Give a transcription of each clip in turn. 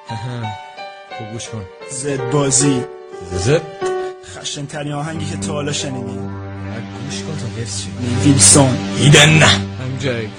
خوب گوش کن. زد بازی زد خشن ترین آهنگی که تا حالا شنیدی. گوش کن تا حفظ شی. ویلسون ایدن نه همجایی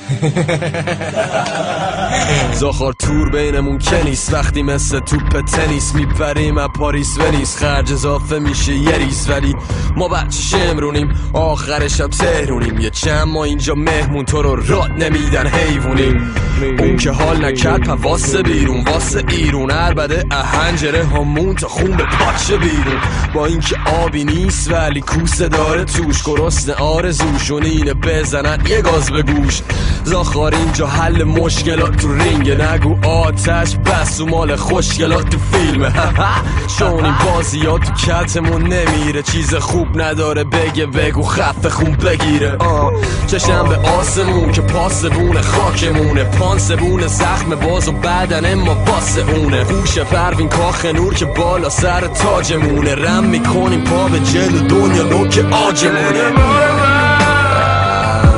زاخار تور بینمون که نیست، وقتی مثل توپ تنیس میپریم از پاریس ونیس، خرج اضافه میشه یه ریز، ولی ما بچه شمرونیم آخرش هم تهرونیم، یه چند ما اینجا مهمون تو رو راد نمیدن حیوونیم. اون که حال نکرد پا واسه بیرون، واسه ایرون عربده اهنجره همون تا خون به پاچه بیرون، با اینکه آبی نیست ولی کوسه داره توش، گرسنه آرزوشون اینه بزنن یه گاز به گوش. زاخار اینجا حل مشکلات تو رینگ، نگو آتش بس و مال خوشگلات تو فیلمه. چون این بازیات تو کتمون نمیره، چیز خوب نداره بگه بگو خفه خون بگیره. چشم به آسمون که پاسبون خاکمونه، پانسبون زخم باز و بدن ما باسه اونه، خوش پروین کاخ نور که بالا سر تاجمونه، رم میکنیم پا به جلو دنیا نوک آجمونه.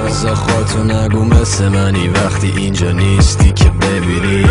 زخاتو نگو مثل منی وقتی اینجا نیستی که ببینی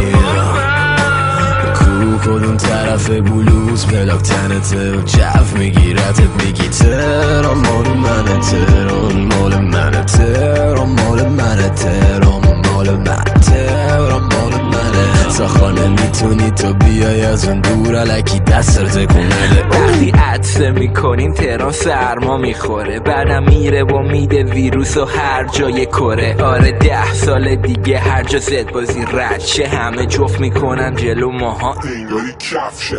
کدوم طرف بلوز پلاک تنته و جف میگیرتت میگی تهران مال منه، تهران مال منه، تهران مال منه، تهران مال منه، تهران مال منه. ساخانه میتونی تو بیای از اون دور الکی دست رو تکون نده. وقتی عطسه میکنیم تهران سرما میخوره، بعدم میره و میده ویروس و هر جای کره. آره 10 سال دیگه هر جا زد بازی رد شه، همه جفت میکنن جلو ماها انگاری کفشه.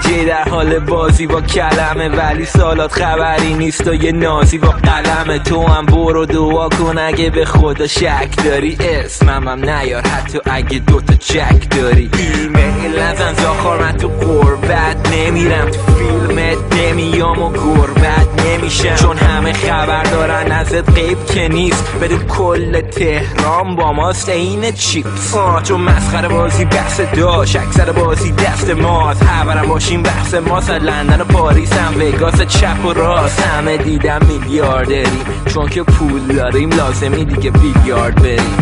جی در حال بازی با کلمه، ولی سالات خبری نیست و یه نازی با قلمه. تو هم برو دعا کن اگه به خدا شک داری، اسمم هم نیار حتی اگه دوتا چک داری. ایمیل نزن زاخار من تو قربت نمیرم، تو فیلمت نمیام و گربت نمیشم، چون همه خبر دارن ازت غیب که نیست، بدون کل تهران با ماست این چیپس. چون مسخره بازی بحث داشت، اکثر بازی دست ماست، خبرم باشیم بحث ماست، لندن و پاریس هم وگاس چپ و راست، همه دیدم میلیاردریم چون که پول داریم لازمی دیگه بیلیارد بریم.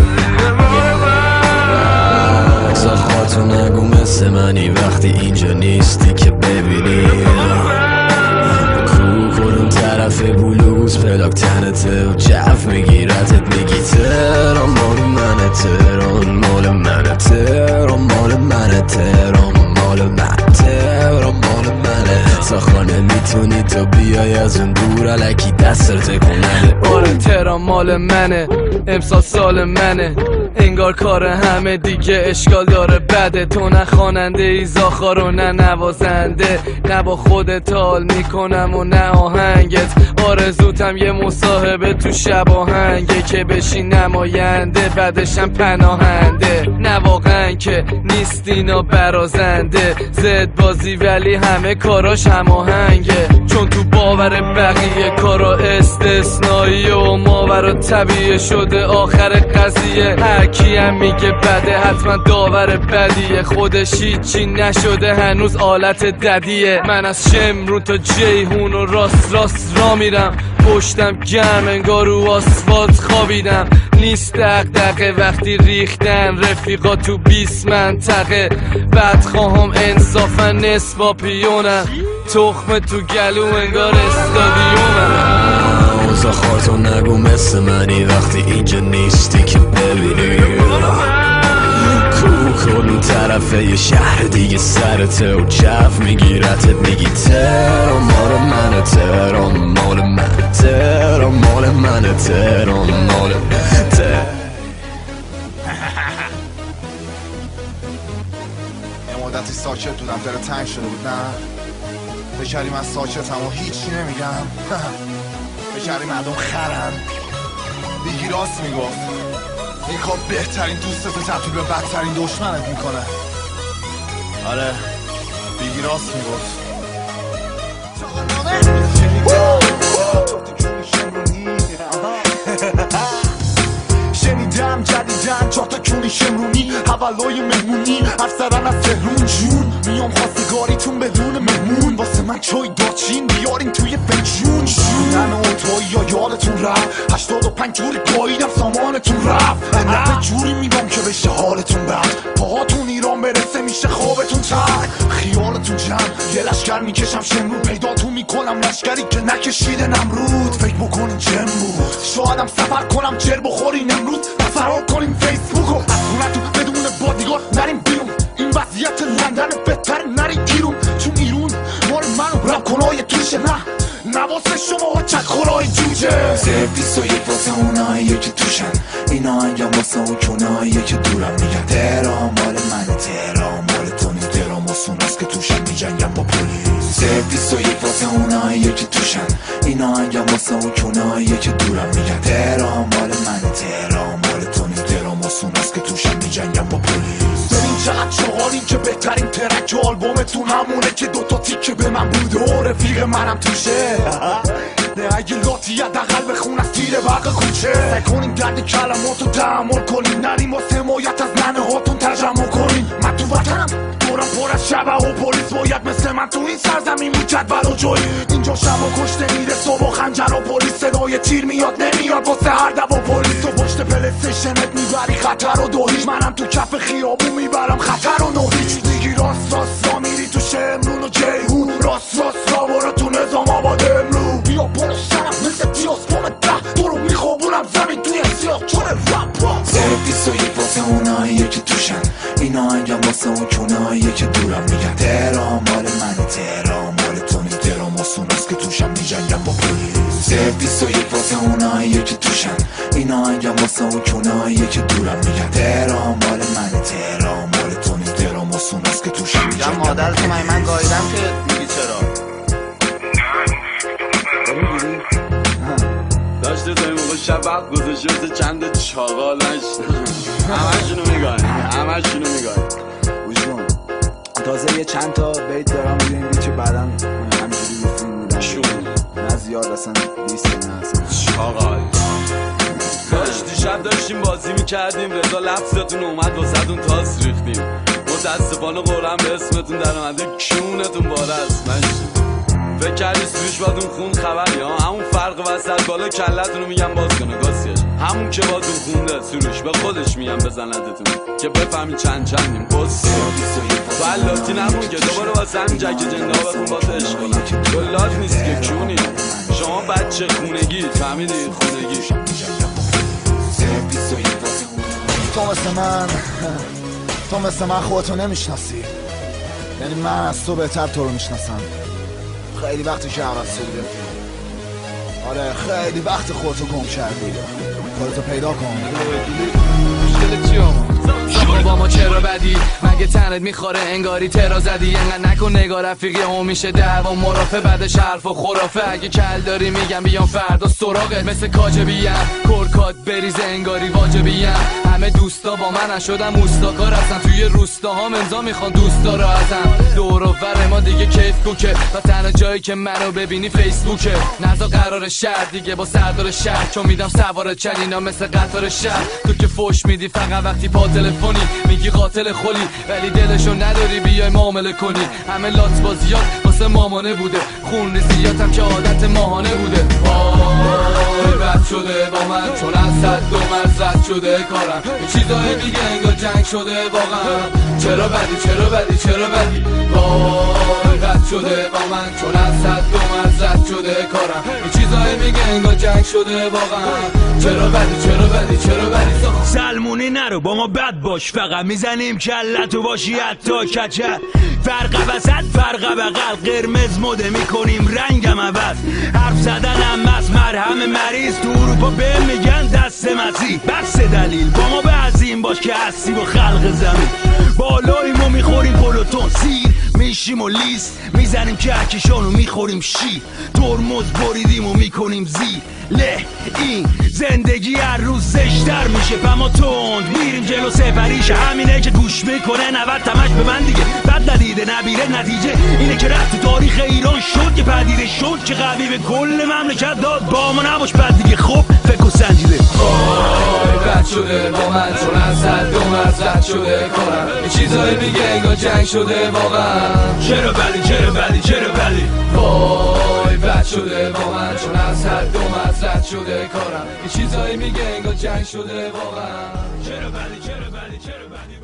زاخاتو نگو مثل منی وقتی اینجا نیستی که ببینی کدوم طرف بلوز پلاک تنته و جف میگیرتت میگی تهران مال منه، تهران مال منه، تهران مال منه، تهران مال منه، تهران مال منه. ساخانه میتونی تو بیای از اون دور الکی دست رو تکون نده. آره تهران مال منه، امسال سال منه، انگار کار همه دیگه اشکال داره بده. تو نه خواننده ای زاخار و نه نوازنده، نه با خودت حال میکنم و نه آهنگت. آرزوتم یه مصاحبه تو شب آهنگه که بشی نماینده بعدشم پناهنده. نه واقعا که نیست اینا برازنده، زد بازی ولی همه کاراش هم آهنگه، چون تو باور بقیه کارا استثنایی و ماورا طبیعه شده آخر قضیه. هرکی هم میگه بده حتما داور بدیه، خودش هیچی نشده هنوز آلت ددیه. من از شمرون تا جیهون و راست را میرم، پشتم گرم انگار رو آسفالت خوابیدم. نیست دغدغه وقتی ریختن رفیقا تو 20 منطقه، بعد خواهم انصافا نصفا پیونم، تخمه تو گلو انگار استادیومم. زاخار تو نگو مثل منی وقتی اینجا نیستی که ببینی کدوم طرفه یه شهر دیگه سرته و جف میگیرتت میگی تهران مال منه، تهران مال منه، تهران مال منه، تهران مال منه. یه مدتی ساکت بودم، داره تنگ شده بود نه؟ بکریم از ساکتم و هیچی نمیگم. بکریم مردم خرن. بیگی راست میگفت، این کار بهترین دوستت تبدیل به بدترین دشمنت میکنه. آره بیگی راست میگفت. شنیدم جدیدن 4 تا کونی شمرونی حولای مهمونی افسرن از تهرون جون، میام خواستگاریتون بدون مهمون، واسه من چای دارچین بیارین توی فنجون. شونن و توی یا یادتون رفت 85 جوری پاییدم سامانتون رفت انت جوری میگم که بشه حالتون بد پاهاتون ایران برسه میشه خوابتون تر خیالتون جمع یه لشکر میکشم شمرو پیداتون میکنم لشکری که نکشیده نمرود فکر بکنین جم بود شایدم سفر کنم جر بخورین امروز و فرار کنیم فیسبوکو از خونتون بدون بادیگارد نریم بیرون این وضعیت لندن بهتر نریم ایرون چون ایرون مال من رب کنای توشه نه واسه شما چک خورای جوجه سفیس و یک واسه اوناییه که توشن اینا انگم واسه اون کناییه که دورم میگن تهران مال من تهران مال تو نیست تهران واسوناست که توشن میجنگم با پلیس سفیس و یک واسه اوناییه که توشن اینا انگم واسه اون کناییه که دورم میگن تهران مال من تهران مال تو نیست تهران واسوناست که توشن میجنگم با پلیس ببین چقدر چغالیم که بهترین ترک آلبومتون همونه که دوتا تیکه به من بوده و رفیق منم توشه نه اگه لاتی حداقل بخون از تیر برق کوچه سعی کنیم درد کلماتو تحمل کنیم نریم واسه حمایت از ننه هاتون تجمع کنیم من تو وطنم دورم پر از شبه و پلیس باید مثل من تو این سرزمین میجدول و جایی اینجا شب و کشته میره صبح و خنجر و پلیس صدای تیر میاد نمیاد واسه هر دو پلیس تو پشت پلیستیشنت میبری خطر و دوهیج منم تو کف خیابون میبرم خطر و نوهیج دیگی راست را میری تو شمرون و جیهون راست را برو تو نظام آباد امرو بیا برو سرم مثل تیاسپوم ده تو رو میخوابونم زمین توی سیاه چون رپ سفیس و یک واسه اوناییه که توشن اینا انگم واسه اون کناییه که دورم میگن تهران مال من تهران مال تو نیست تهران واسوناست که توشن میجنگم با پلیس سفیس و یک واسه اوناییه که توشن اینا انگم واسه اون کناییه که دورم میگن تهران مال من تهران مال تو نیست تهران واسوناست که توشن میجنگم مادرتو من گایدم که میگی چرا داشته تا این موقع شب وقت گذاشته مثل چند چاقالش همشونو میگای گوش کن تازه یه چند تا بیت دارم روی این بیت که بعدا همینجوری رو فیلم میدم شون نه زیاد اصلا لیست نه اصلا چاقال داشت دیشب داشتیم بازی میکردیم رضا لفظتون اومد واسهتون تاس ریختیم متاسفانه قرآن به اسمتون در اومده کیونتون باره است فکر کردی سروش باید اون خون خبری ها همون فرق وسط بالا کلتون رو میگم باز کنه گاسیش همون که باز اون خونده سروش به خودش میگم بزندتون که بفهمی چندیم قصی تو علاتی نمون که دوباره واسه همین جک جنده ها بخون باز عشق کنم گلات نیست که کونی شما بچه خونگی فهمیدی خونگی تو مثل من خودتو نمیشناسی یعنی من از تو بهتر تو رو میشناسم خیلی وقتی که عوض شدی آره خیلی وقت خودتو گم کردی خودتو پیدا کن مشکل چی شما با ما چرا بدی مگه تنت میخوره انگاری ترا زدی انقدر نکن نگاه رفیقی هم میشه دعوا مرافع بعدش حرف و خرافه اگه کل داری میگم بیام فردا سراغت مثل کاجبیم کرکات بریز انگاری واجبیم همه دوستا با من نشدم اوستاکار هستن توی روستاها امضا میخوان دوستا رو ازم دور و بر ما دیگه کیف کوکه و تنها جایی که منو ببینی فیسبوکه نزا قرار شهر دیگه با سردار شهر چون میدم سوار چنینا مثل قطار شهر تو که فوش میدی فقط وقتی پا تلفنی میگی قاتل خلی ولی دلشو نداری بیای معامله کنی همه لات بازیات واسه مامانه بوده خون ریزیاتم که عادت ماهانه بوده وای بد شده با من چون از صد دو مرزد شده کارم این چیزایی میگه انگار جنگ شده واقعا چرا بدی وای بد شده با من چون از صد دو مرزد شده کارم این چیزایی میگه انگار جنگ شده واقعا چرا بدی سلمونی نرو با ما بد باش فقط میزنیم کلتو باشی حتی کچل فرق وسط فرق بغل قرمز مده میکنیم رنگم عوض حرف زدنم از مرهم مریض تو اروپا به میگن دست مسیح بس دلیل با ما به عظیم باش که هستی با خلق زمین بالاییم و میخوریم پلوتون سیر میشیم و لیست میزنیم کهکشان و میخوریم شیر ترمز بریدیم و میکنیم زیر له این زندگی هر روز زشتر میشه فما تند میریم جلو سفریش همینه که گوش میکنه 90 تمش به من دیگه بد ندیده نبیره نتیجه اینه که رفت تاریخ ایران شد که پدیده شد که قوی به کل مملکت داد با ما نباش بد دیگه خب فکر و سنجیده وای بد شده با من چون از صد دو مرزد شده کارم این چیزایی میگه انگار جنگ شده واقعا چرا بدی وای بد بد شده واقعا، چون از حد رد شده کارم. یه چیزایی میگه انگار جنگ شده واقعا. چرا بدی